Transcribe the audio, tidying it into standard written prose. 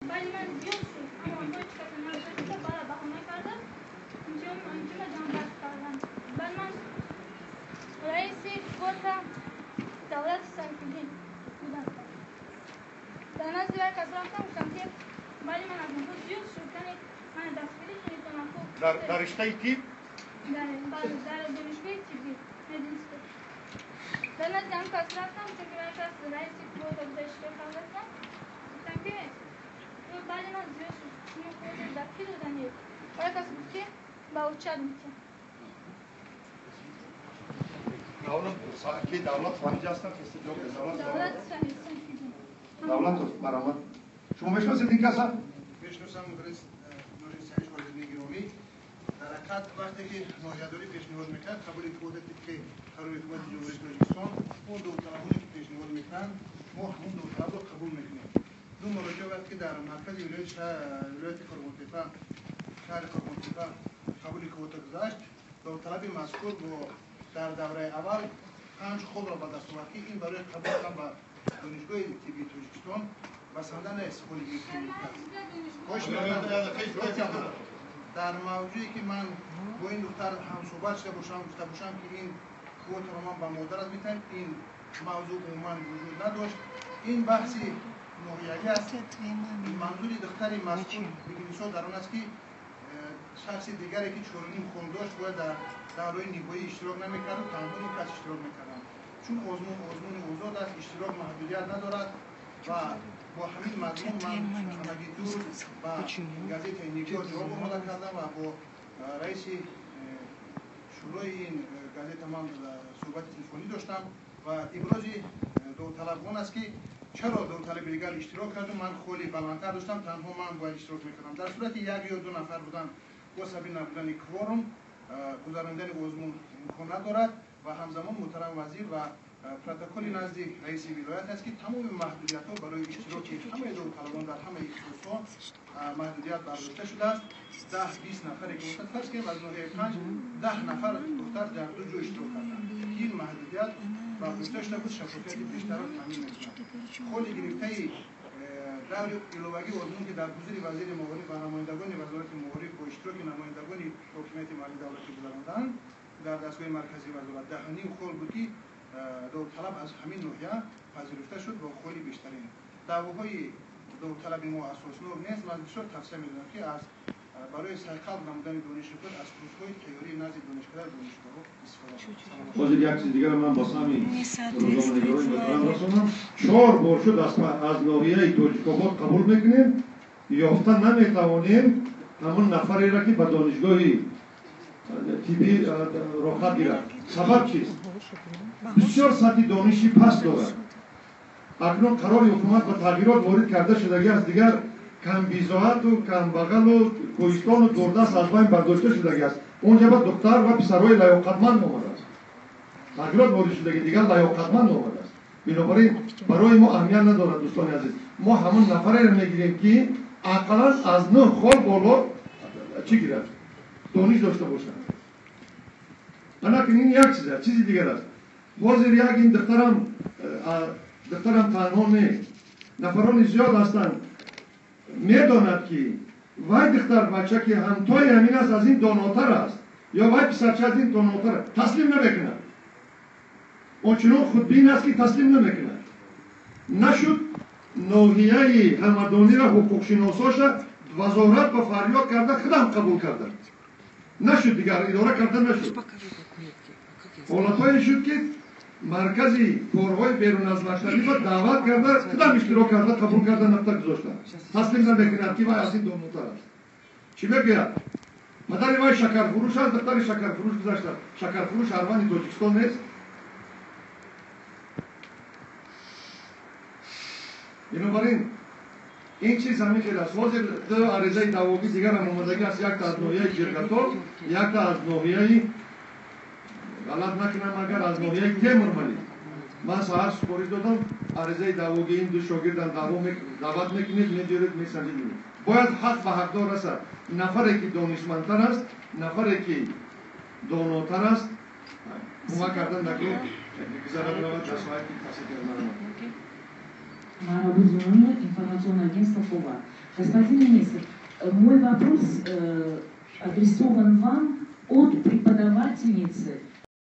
ولی من زیاد شد اما آنها هیچ کسی نداشت که برای بهانه کردن اینجا جان بست کردن. بعد من رئیس کورت دولت سنفیدین بودم. در نزد یک کس رفتم گفتم که ولی من از آنها زیاد شد کنید من دستگیری کنید تا من خوب در رشته تیپ؟ در دانشگاه تیپی مدینسته. در نزد هم کس رفتم چون که من کس رئیس کورت اشتراک کردم گفتم که ولی من زیاد شد شما خود دستگیر دادنید و یک کس بود که با اوچد میتیم. دولت خارجی هستن که استجاب دولت سنفیدین. دولت برآمد. شما میشناسید این کسا؟ میشناسم مدرس نوری سعیش خالدی گرامی. در حقیقت وقتی که ناهیه‌داری پیشنهاد میکرد قبول حکومت که قرار حکومت جمهوری تاجیکستان اون داوطلبانی که پیشنهاد میکنن ما همون داوطلب رو قبول میکنیم. دو مراجعه وقتی که در مرکز ولایت کرمانشاه شهر کرمانشاه قبول حکومت گذاشت داوطلب مذکور با در دوره اول 5 خود را به دست آورد که این برای قبول کردن به دانشگاه طبی تاجیکستان بسنده نیست خود در موضوعی که من با این دختر هم صحبت شده باشم گفته باشم که این کوت رو من به مادرت میتونم این موضوع عموما وجود نداشت. این بحثی نوعیتی است. منظور دختر مذکور بگیرشو در آن است که شخص دیگری که 4.5 خون داشت باید در دوره‌های نیپایی اشتراک نمیکرد و تنها این کس اشتراک میکردن چون آزمون اوضاع است اشتراک محدودیت ندارد و با همین مضمون من همگی دور با گازت نیپا جواب آماده کردم و با رئیس شورای این گازت من صحبت تلفنی داشتم و ابراز داوطلبان است که چرا داوطلب دیگر اشتراک کردم من خیلی بلندتر داشتم تنها من باید اشتراک میکردم در صورت یک یا دو نفر بودن با سبیل نبودن کوارم گذراندن آزمون امکان ندارد و همزمان محترم وزیر و پروتکل نزد رئیس ولایت است که تمام محدودیت ها برای اشتراک همه داوطلبان در همه اختصاص محدودیت برداشته شده است 10-20 نفر که فرض کنیم از نوع 5 10 نفر دختر در دو جا اشتراک کردند این محدودیت برداشته شده بود شفافیت بیشتر را تامین می‌کند خود گرفته دور ایلوگی آزمون که در حضور وزیر معارف و نمایندگان وزارت معارف با اشتراک نمایندگان حکومت ملی دولتی گذراندند در دستگاه مرکزی وزارت دهنی خال بود که داوطلب از همین ناحیه پذیرفته شد با خالی بیشترین دعواهای داوطلب ما اساسناک نیست من بسیار توصیه می‌کنم که از برای سرقلب نمودن دانش خود از کورس‌های تئوری نزد دانشگاه دانشگاه استفاده کنید. حاضر یک چیز دیگر من با سامی روزنامه‌نگاران محترم رسوندم 4 بار شد از ناحیه تاجیک‌آباد قبول میکنیم یافته نمیتوانیم همون نفری را که به دانشگاه طبی راحت گیرد. سبب چیست؟ بسیار سطح دانشی پست دارد. اکنون قرار حکومت به تغییرات وارد کرده شدگی است دیگر کم بیزاحت و کم بغل و کوهستان و دوردست از بین برداشته شدگی است. اونجا به دختر و پسرهای لیاقتمند آمده است. تغییرات وارد شدگی دیگر لیاقتمند آمده است. بنابراین برای ما اهمیت ندارد دوستان عزیز. ما همون نفری را میگیریم که اقلا از 9 خال بالا چی گیرد؟ دانش داشته باشد. این یک چیزی دیگر است. حاضر یک این دخترم تنها نه نفران زیاد هستند میداند که وای دختر بچه که همتای همین است از این داناتر است یا وای پسرچه از این داناتر است تسلیم نمیکنه آنچنان خودبین است که تسلیم نمیکنه نشد ناحیه همدانی را حقوق شناساش وزارت با فریاد کرده خودم قبول کرده نشد دیگر اداره کرده نشد حالتهایی شد که مرکزی کارهای بیرون از مکتبی را دعوت کرده خودم اشتراک کرده قبول کرده نقطه گذاشته تسلیم نمیکند که وای از این داناتر است چی میگوید مادر وای شکر فروش است دختر شکر فروش گذاشته شکر فروش اروان تاجیکستان نیست بنابراین این چیز همین خیلی است حاضر دو عریضه دعوی دیگر هم آمدگی است یک تا از ناحیه جرگتال یک تا از ناحیه غلط نکنم اگر از ناحیه تیمورملی من ساعت سپاری دادم عریضه دعوی این دو شاگردان دعوت میکنید میجورید میسنجید باید حق به حقدار رسد نفری که دانشمندتر است نفری که داناتر است کمک کردن نکنید گذارد روید در ساعتی تحصیل کردن Мара Бузунова, информационное агентство ФОБА. Господин министр, мой вопрос адресован вам от преподавательницы